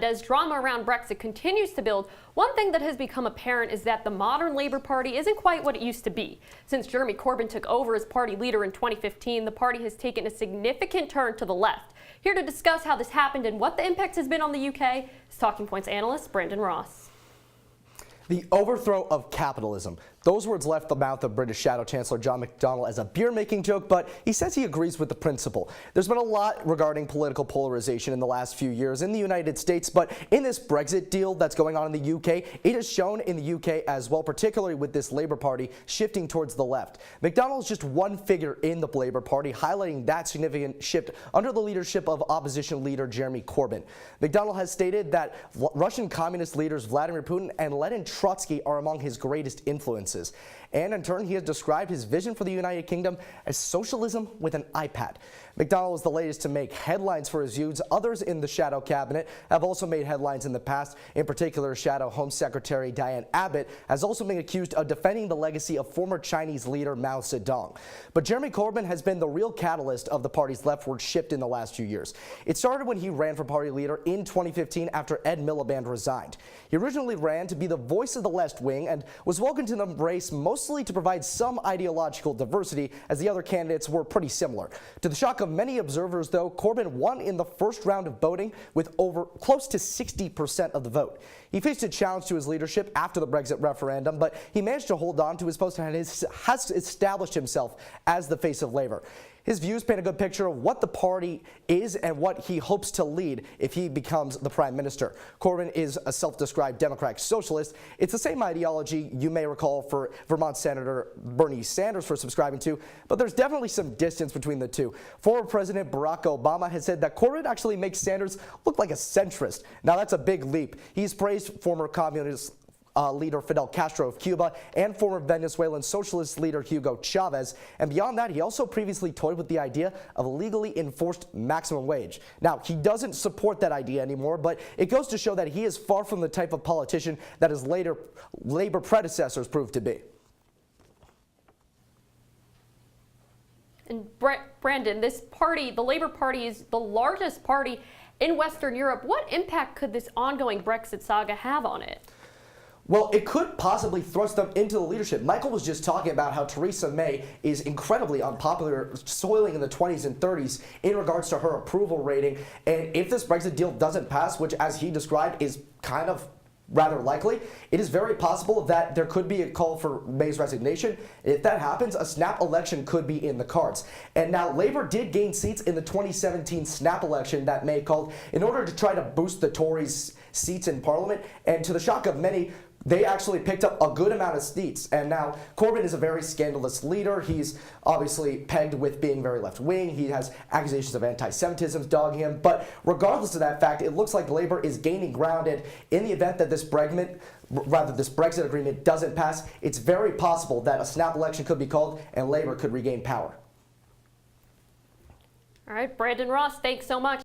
As drama around Brexit continues to build, one thing that has become apparent is that the modern Labour Party isn't quite what it used to be. Since Jeremy Corbyn took over as party leader in 2015, the party has taken a significant turn to the left. Here to discuss how this happened and what the impact has been on the UK is Talking Points analyst Brandon Ross. The overthrow of capitalism. Those words left the mouth of British Shadow Chancellor John McDonnell as a beer-making joke, but he says he agrees with the principle. There's been a lot regarding political polarization in the last few years in the United States, but in this Brexit deal that's going on in the UK, it is shown in the UK as well, particularly with this Labour Party shifting towards the left. McDonnell is just one figure in the Labour Party, highlighting that significant shift under the leadership of opposition leader Jeremy Corbyn. McDonnell has stated that Russian communist leaders Vladimir Putin and Lenin Trotsky are among his greatest influences. And in turn, he has described his vision for the United Kingdom as socialism with an iPad. McDonnell is the latest to make headlines for his views. Others in the Shadow Cabinet have also made headlines in the past. In particular, Shadow Home Secretary Diane Abbott has also been accused of defending the legacy of former Chinese leader Mao Zedong. But Jeremy Corbyn has been the real catalyst of the party's leftward shift in the last few years. It started when he ran for party leader in 2015 after Ed Miliband resigned. He originally ran to be the voice of the left wing and was welcomed to the race mostly to provide some ideological diversity, as the other candidates were pretty similar. To the shock of many observers, though, Corbyn won in the first round of voting with over close to 60% of the vote. He faced a challenge to his leadership after the Brexit referendum, but he managed to hold on to his post and has established himself as the face of Labour. His views paint a good picture of what the party is and what he hopes to lead if he becomes the prime minister. Corbyn is a self-described democratic socialist. It's the same ideology you may recall for Vermont Senator Bernie Sanders for subscribing to, but there's definitely some distance between the two. Former President Barack Obama has said that Corbyn actually makes Sanders look like a centrist. Now that's a big leap. He's praised former communist leader Fidel Castro of Cuba and former Venezuelan socialist leader Hugo Chavez. And beyond that, he also previously toyed with the idea of a legally enforced maximum wage. Now, he doesn't support that idea anymore, but it goes to show that he is far from the type of politician that his later Labour predecessors proved to be. And Brandon, this party, the Labour Party, is the largest party in Western Europe. What impact could this ongoing Brexit saga have on it? Well, it could possibly thrust them into the leadership. Michael was just talking about how Theresa May is incredibly unpopular, soiling in the 20s and 30s in regards to her approval rating. And if this Brexit deal doesn't pass, which as he described is kind of rather likely, it is very possible that there could be a call for May's resignation. If that happens, a snap election could be in the cards. And now Labour did gain seats in the 2017 snap election that May called in order to try to boost the Tories' seats in Parliament. And to the shock of many, they actually picked up a good amount of seats. And now Corbyn is a very scandalous leader. He's obviously pegged with being very left-wing. He has accusations of anti-Semitism dogging him. But regardless of that fact, it looks like Labour is gaining ground. And in the event that this Brexit agreement doesn't pass, it's very possible that a snap election could be called and Labour could regain power. All right, Brandon Ross, thanks so much.